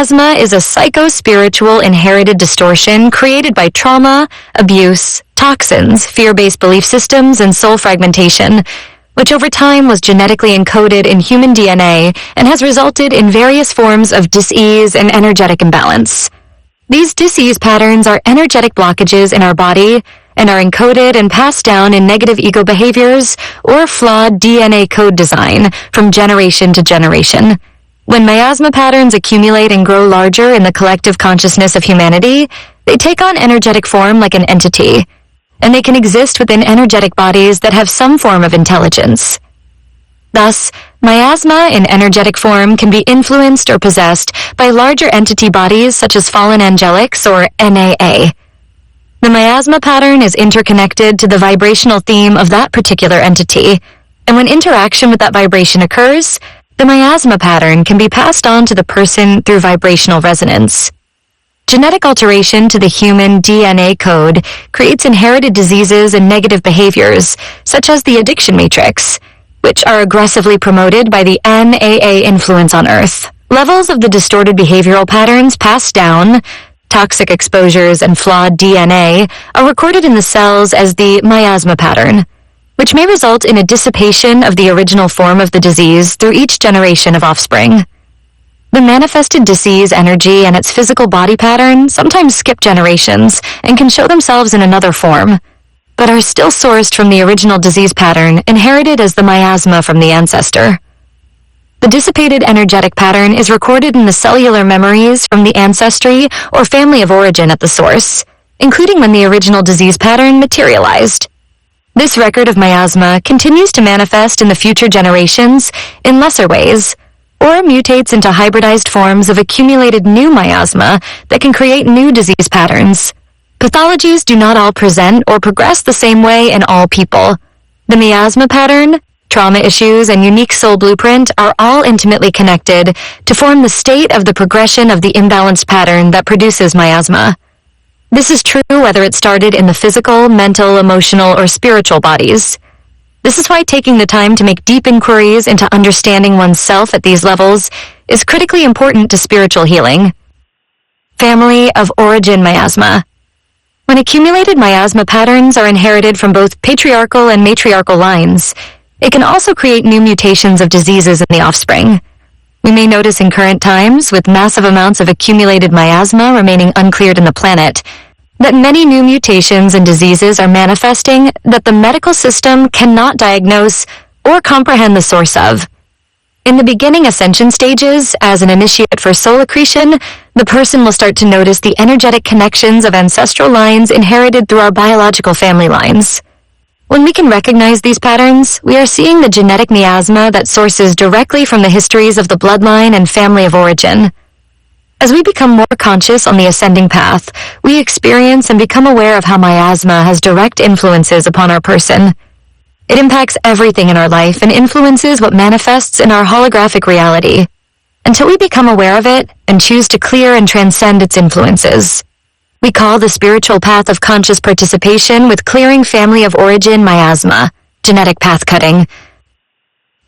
Miasma is a psycho-spiritual inherited distortion created by trauma, abuse, toxins, fear-based belief systems, and soul fragmentation, which over time was genetically encoded in human DNA and has resulted in various forms of dis-ease and energetic imbalance. These dis-ease patterns are energetic blockages in our body and are encoded and passed down in negative ego behaviors or flawed DNA code design from generation to generation. When miasma patterns accumulate and grow larger in the collective consciousness of humanity, they take on energetic form like an entity, and they can exist within energetic bodies that have some form of intelligence. Thus, miasma in energetic form can be influenced or possessed by larger entity bodies such as fallen angelics or NAA. The miasma pattern is interconnected to the vibrational theme of that particular entity, and when interaction with that vibration occurs, the miasma pattern can be passed on to the person through vibrational resonance. Genetic alteration to the human DNA code creates inherited diseases and negative behaviors, such as the addiction matrix, which are aggressively promoted by the NAA influence on Earth. Levels of the distorted behavioral patterns passed down, toxic exposures, and flawed DNA are recorded in the cells as the miasma pattern, which may result in a dissipation of the original form of the disease through each generation of offspring. The manifested disease energy and its physical body pattern sometimes skip generations and can show themselves in another form, but are still sourced from the original disease pattern inherited as the miasma from the ancestor. The dissipated energetic pattern is recorded in the cellular memories from the ancestry or family of origin at the source, including when the original disease pattern materialized. This record of miasma continues to manifest in the future generations in lesser ways, or mutates into hybridized forms of accumulated new miasma that can create new disease patterns. Pathologies do not all present or progress the same way in all people. The miasma pattern, trauma issues, and unique soul blueprint are all intimately connected to form the state of the progression of the imbalanced pattern that produces miasma. This is true whether it started in the physical, mental, emotional, or spiritual bodies. This is why taking the time to make deep inquiries into understanding oneself at these levels is critically important to spiritual healing. Family of origin miasma. When accumulated miasma patterns are inherited from both patriarchal and matriarchal lines, it can also create new mutations of diseases in the offspring. We may notice in current times, with massive amounts of accumulated miasma remaining uncleared in the planet, that many new mutations and diseases are manifesting that the medical system cannot diagnose or comprehend the source of. In the beginning ascension stages, as an initiate for soul accretion, the person will start to notice the energetic connections of ancestral lines inherited through our biological family lines. When we can recognize these patterns, we are seeing the genetic miasma that sources directly from the histories of the bloodline and family of origin. As we become more conscious on the ascending path, we experience and become aware of how miasma has direct influences upon our person. It impacts everything in our life and influences what manifests in our holographic reality, until we become aware of it and choose to clear and transcend its influences. We call the spiritual path of conscious participation with clearing family of origin miasma, genetic path cutting.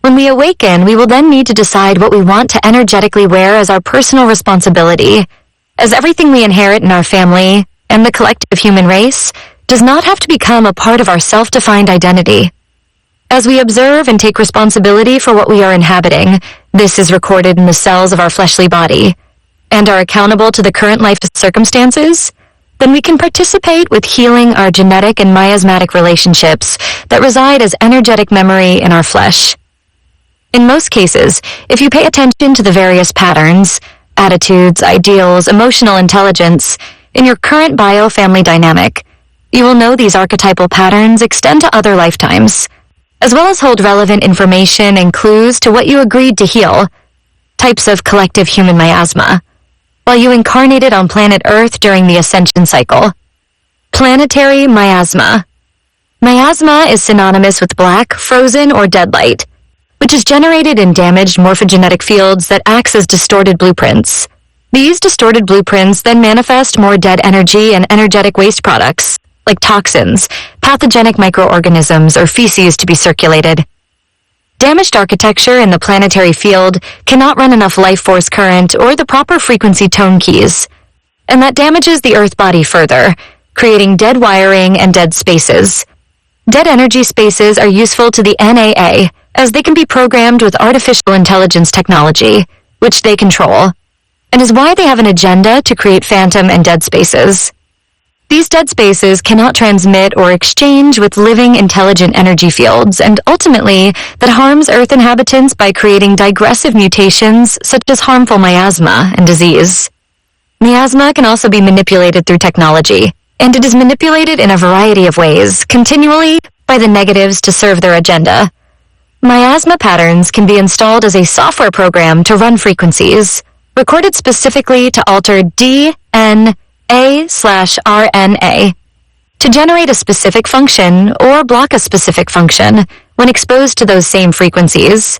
When we awaken, we will then need to decide what we want to energetically wear as our personal responsibility, as everything we inherit in our family and the collective human race does not have to become a part of our self-defined identity. As we observe and take responsibility for what we are inhabiting, this is recorded in the cells of our fleshly body, and are accountable to the current life circumstances, then we can participate with healing our genetic and miasmatic relationships that reside as energetic memory in our flesh. In most cases, if you pay attention to the various patterns, attitudes, ideals, emotional intelligence in your current bio-family dynamic, you will know these archetypal patterns extend to other lifetimes, as well as hold relevant information and clues to what you agreed to heal, types of collective human miasma, while you incarnated on planet Earth during the ascension cycle. Planetary miasma. Miasma is synonymous with black, frozen, or dead light, which is generated in damaged morphogenetic fields that acts as distorted blueprints. These distorted blueprints then manifest more dead energy and energetic waste products, like toxins, pathogenic microorganisms, or feces to be circulated. Damaged architecture in the planetary field cannot run enough life force current or the proper frequency tone keys, and that damages the Earth body further, creating dead wiring and dead spaces. Dead energy spaces are useful to the NAA, as they can be programmed with artificial intelligence technology, which they control, and is why they have an agenda to create phantom and dead spaces. These dead spaces cannot transmit or exchange with living intelligent energy fields, and ultimately, that harms Earth inhabitants by creating digressive mutations such as harmful miasma and disease. Miasma can also be manipulated through technology, and it is manipulated in a variety of ways, continually, by the negatives to serve their agenda. Miasma patterns can be installed as a software program to run frequencies, recorded specifically to alter DNA/RNA, to generate a specific function or block a specific function when exposed to those same frequencies.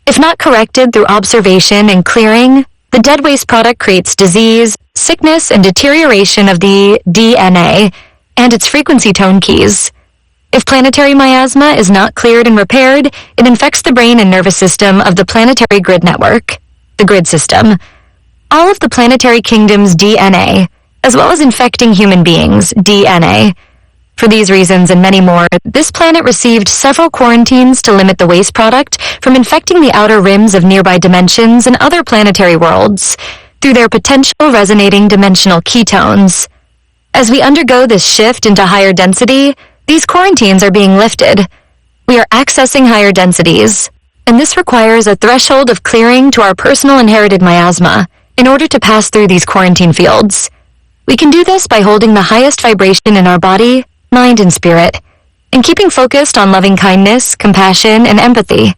If not corrected through observation and clearing, the dead waste product creates disease, sickness, and deterioration of the DNA and its frequency tone keys. If planetary miasma is not cleared and repaired, it infects the brain and nervous system of the planetary grid network, the grid system, all of the planetary kingdom's DNA, as well as infecting human beings' DNA. For these reasons and many more, this planet received several quarantines to limit the waste product from infecting the outer rims of nearby dimensions and other planetary worlds through their potential resonating dimensional ketones. As we undergo this shift into higher density, these quarantines are being lifted. We are accessing higher densities, and this requires a threshold of clearing to our personal inherited miasma in order to pass through these quarantine fields. We can do this by holding the highest vibration in our body, mind, and spirit, and keeping focused on loving kindness, compassion, and empathy.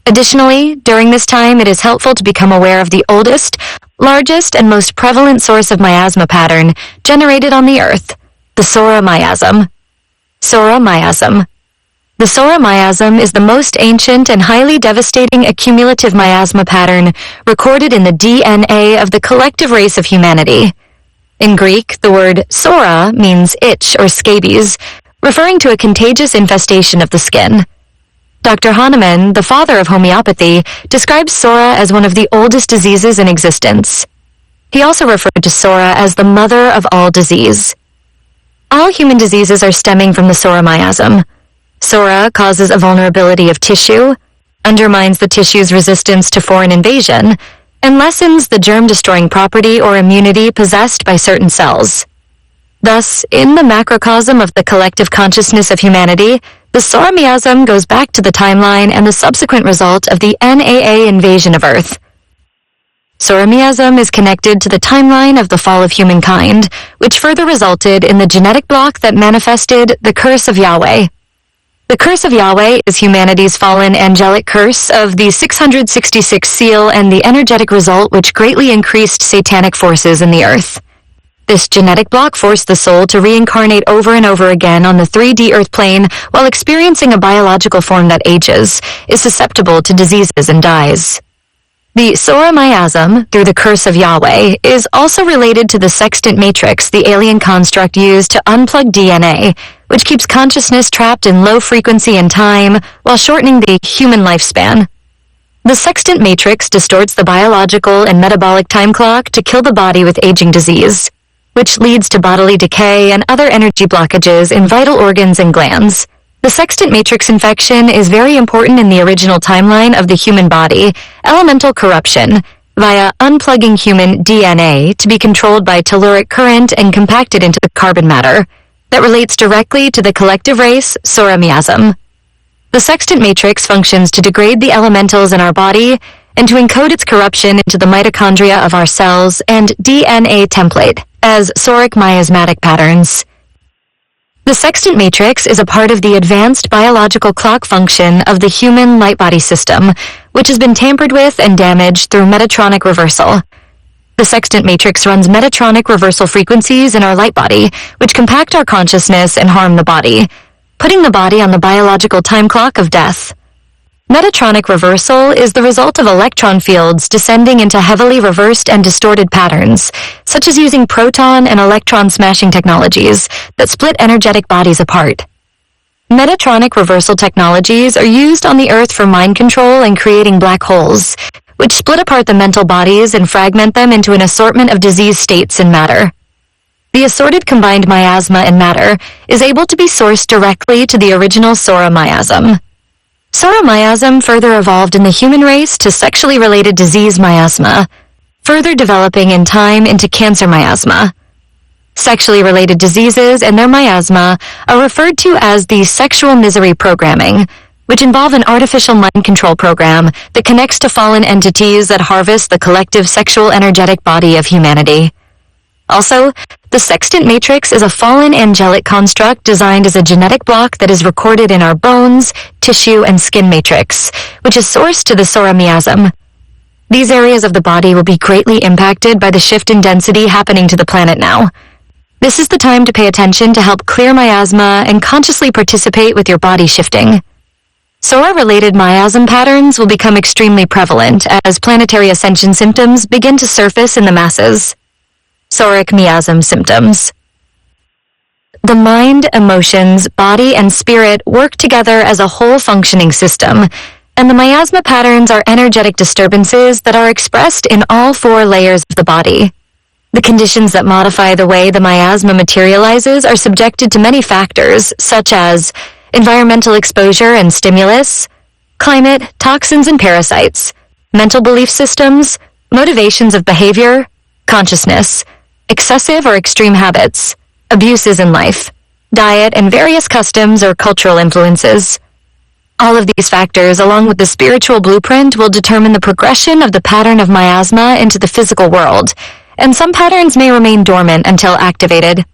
Additionally, during this time, it is helpful to become aware of the oldest, largest, and most prevalent source of miasma pattern generated on the Earth, the Sora miasm. Sora miasm. The Sora miasm is the most ancient and highly devastating accumulative miasma pattern recorded in the DNA of the collective race of humanity. In Greek, the word sora means itch or scabies, referring to a contagious infestation of the skin. Dr. Hahnemann, the father of homeopathy, describes sora as one of the oldest diseases in existence. He also referred to sora as the mother of all disease. All human diseases are stemming from the Sora miasm. Sora causes a vulnerability of tissue, undermines the tissue's resistance to foreign invasion, and lessens the germ-destroying property or immunity possessed by certain cells. Thus, in the macrocosm of the collective consciousness of humanity, the Sora miasm goes back to the timeline and the subsequent result of the NAA invasion of Earth. Sora miasm is connected to the timeline of the fall of humankind, which further resulted in the genetic block that manifested the curse of Yahweh. The curse of Yahweh is humanity's fallen angelic curse of the 666 seal and the energetic result which greatly increased satanic forces in the earth. This genetic block forced the soul to reincarnate over and over again on the 3D earth plane while experiencing a biological form that ages, is susceptible to diseases and dies. The Sora miasm, through the curse of Yahweh, is also related to the sextant matrix, the alien construct used to unplug DNA, which keeps consciousness trapped in low frequency and time while shortening the human lifespan. The sextant matrix distorts the biological and metabolic time clock to kill the body with aging disease, which leads to bodily decay and other energy blockages in vital organs and glands. The sextant matrix infection is very important in the original timeline of the human body, elemental corruption, via unplugging human DNA to be controlled by telluric current and compacted into carbon matter, that relates directly to the collective race, Sora miasm. The sextant matrix functions to degrade the elementals in our body and to encode its corruption into the mitochondria of our cells and DNA template as Soric miasmatic patterns. The sextant matrix is a part of the advanced biological clock function of the human light-body system, which has been tampered with and damaged through metatronic reversal. The sextant matrix runs metatronic reversal frequencies in our light body, which compact our consciousness and harm the body, putting the body on the biological time clock of death. Metatronic reversal is the result of electron fields descending into heavily reversed and distorted patterns, such as using proton and electron smashing technologies that split energetic bodies apart. Metatronic reversal technologies are used on the Earth for mind control and creating black holes, which split apart the mental bodies and fragment them into an assortment of disease states in matter. The assorted combined miasma and matter is able to be sourced directly to the original Sora miasm. Sora miasm further evolved in the human race to sexually related disease miasma, further developing in time into cancer miasma. Sexually related diseases and their miasma are referred to as the sexual misery programming, which involve an artificial mind control program that connects to fallen entities that harvest the collective sexual energetic body of humanity. Also, the sextant matrix is a fallen angelic construct designed as a genetic block that is recorded in our bones, tissue, and skin matrix, which is sourced to the Sora miasm. These areas of the body will be greatly impacted by the shift in density happening to the planet now. This is the time to pay attention to help clear miasma and consciously participate with your body shifting. Sora-related miasm patterns will become extremely prevalent as planetary ascension symptoms begin to surface in the masses. Soric miasm symptoms. The mind, emotions, body, and spirit work together as a whole functioning system, and the miasma patterns are energetic disturbances that are expressed in all 4 layers of the body. The conditions that modify the way the miasma materializes are subjected to many factors, such as environmental exposure and stimulus, climate, toxins and parasites, mental belief systems, motivations of behavior, consciousness, excessive or extreme habits, abuses in life, diet, and various customs or cultural influences. All of these factors, along with the spiritual blueprint, will determine the progression of the pattern of miasma into the physical world, and some patterns may remain dormant until activated.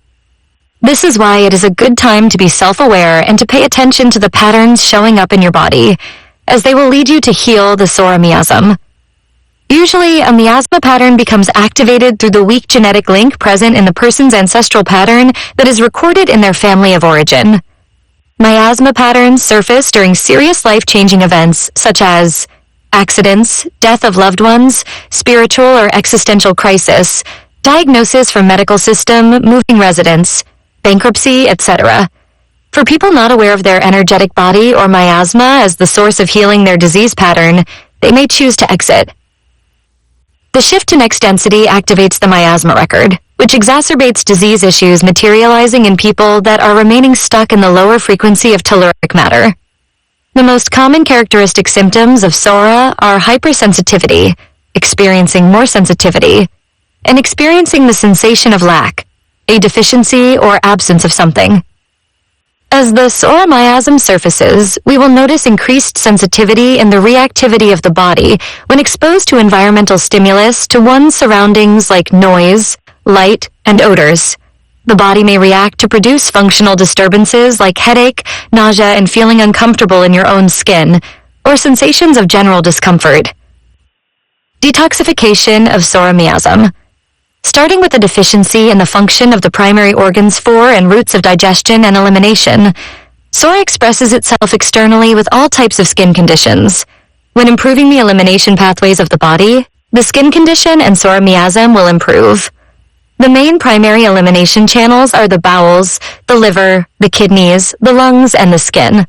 This is why it is a good time to be self-aware and to pay attention to the patterns showing up in your body, as they will lead you to heal the Sora miasm. Usually, a miasma pattern becomes activated through the weak genetic link present in the person's ancestral pattern that is recorded in their family of origin. Miasma patterns surface during serious life-changing events such as accidents, death of loved ones, spiritual or existential crisis, diagnosis from medical system, moving residence, bankruptcy, etc. For people not aware of their energetic body or miasma as the source of healing their disease pattern, they may choose to exit. The shift to next density activates the miasma record, which exacerbates disease issues materializing in people that are remaining stuck in the lower frequency of telluric matter. The most common characteristic symptoms of Sora are hypersensitivity, experiencing more sensitivity, and experiencing the sensation of lack, a deficiency or absence of something. As the Sora miasm surfaces, we will notice increased sensitivity in the reactivity of the body when exposed to environmental stimulus to one's surroundings like noise, light, and odors. The body may react to produce functional disturbances like headache, nausea, and feeling uncomfortable in your own skin, or sensations of general discomfort. Detoxification of Sora miasm. Starting with a deficiency in the function of the primary organs for and routes of digestion and elimination, Sora expresses itself externally with all types of skin conditions. When improving the elimination pathways of the body, the skin condition and Sora miasm will improve. The main primary elimination channels are the bowels, the liver, the kidneys, the lungs, and the skin.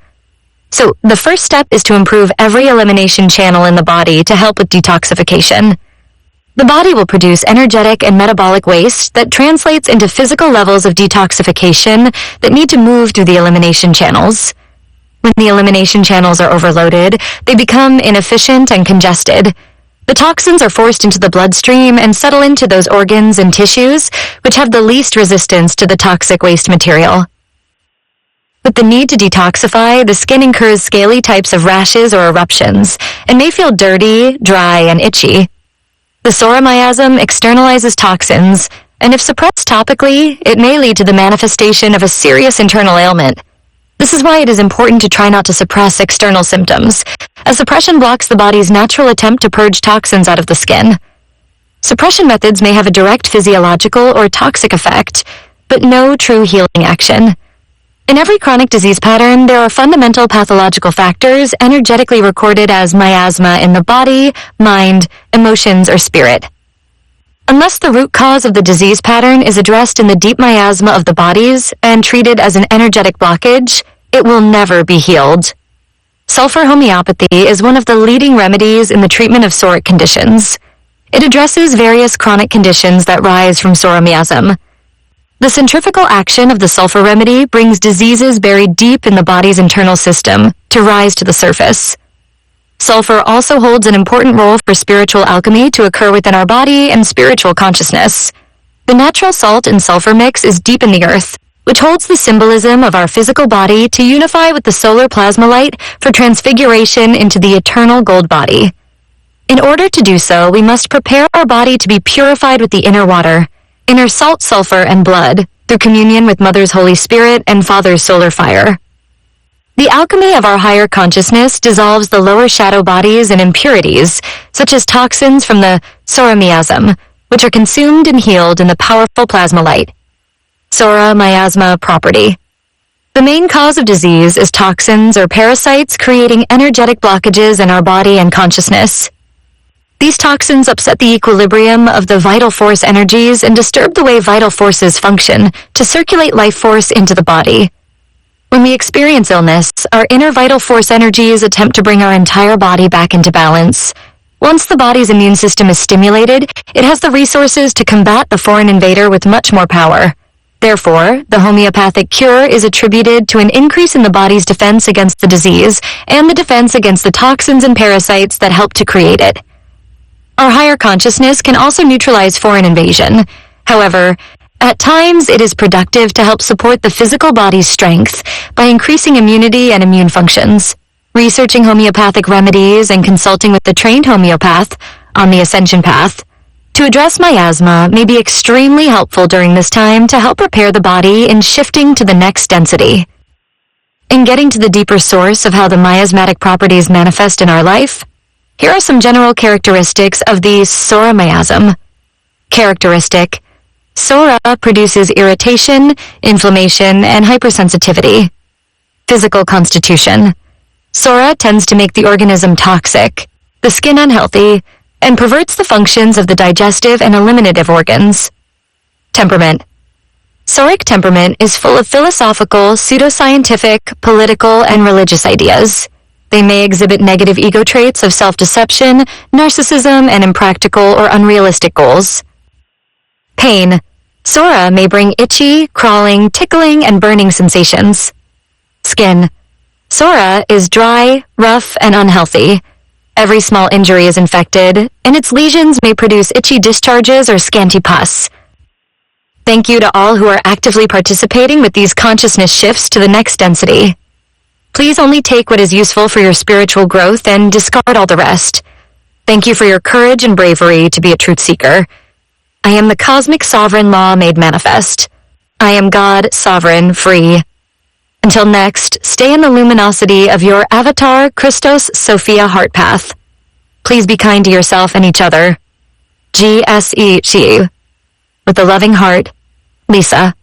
So, the first step is to improve every elimination channel in the body to help with detoxification. The body will produce energetic and metabolic waste that translates into physical levels of detoxification that need to move through the elimination channels. When the elimination channels are overloaded, they become inefficient and congested. The toxins are forced into the bloodstream and settle into those organs and tissues which have the least resistance to the toxic waste material. With the need to detoxify, the skin incurs scaly types of rashes or eruptions and may feel dirty, dry, and itchy. The Sora miasm externalizes toxins, and if suppressed topically, it may lead to the manifestation of a serious internal ailment. This is why it is important to try not to suppress external symptoms, as suppression blocks the body's natural attempt to purge toxins out of the skin. Suppression methods may have a direct physiological or toxic effect, but no true healing action. In every chronic disease pattern, there are fundamental pathological factors energetically recorded as miasma in the body, mind, emotions, or spirit. Unless the root cause of the disease pattern is addressed in the deep miasma of the bodies and treated as an energetic blockage, it will never be healed. Sulfur homeopathy is one of the leading remedies in the treatment of psoric conditions. It addresses various chronic conditions that rise from psoriasis. The centrifugal action of the sulfur remedy brings diseases buried deep in the body's internal system to rise to the surface. Sulfur also holds an important role for spiritual alchemy to occur within our body and spiritual consciousness. The natural salt and sulfur mix is deep in the earth, which holds the symbolism of our physical body to unify with the solar plasma light for transfiguration into the eternal gold body. In order to do so, we must prepare our body to be purified with the inner water, inner salt, sulfur, and blood, through communion with Mother's Holy Spirit and Father's solar fire. The alchemy of our higher consciousness dissolves the lower shadow bodies and impurities, such as toxins from the psoriasis, which are consumed and healed in the powerful plasma light. Miasma property. The main cause of disease is toxins or parasites creating energetic blockages in our body and consciousness. These toxins upset the equilibrium of the vital force energies and disturb the way vital forces function to circulate life force into the body. When we experience illness, our inner vital force energies attempt to bring our entire body back into balance. Once the body's immune system is stimulated, it has the resources to combat the foreign invader with much more power. Therefore, the homeopathic cure is attributed to an increase in the body's defense against the disease and the defense against the toxins and parasites that help to create it. Our higher consciousness can also neutralize foreign invasion. However, at times it is productive to help support the physical body's strength by increasing immunity and immune functions. Researching homeopathic remedies and consulting with the trained homeopath on the ascension path to address miasma may be extremely helpful during this time to help prepare the body in shifting to the next density. In getting to the deeper source of how the miasmatic properties manifest in our life, here are some general characteristics of the psora miasm. Characteristic: psora produces irritation, inflammation, and hypersensitivity. Physical constitution: psora tends to make the organism toxic, the skin unhealthy, and perverts the functions of the digestive and eliminative organs. Temperament: psoric temperament is full of philosophical, pseudoscientific, political, and religious ideas. They may exhibit negative ego traits of self-deception, narcissism, and impractical or unrealistic goals. Pain: psora may bring itchy, crawling, tickling, and burning sensations. Skin: psora is dry, rough, and unhealthy. Every small injury is infected, and its lesions may produce itchy discharges or scanty pus. Thank you to all who are actively participating with these consciousness shifts to the next density. Please only take what is useful for your spiritual growth and discard all the rest. Thank you for your courage and bravery to be a truth seeker. I am the cosmic sovereign law made manifest. I am God, sovereign, free. Until next, stay in the luminosity of your avatar, Christos Sophia heart path. Please be kind to yourself and each other. GSE. With a loving heart, Lisa.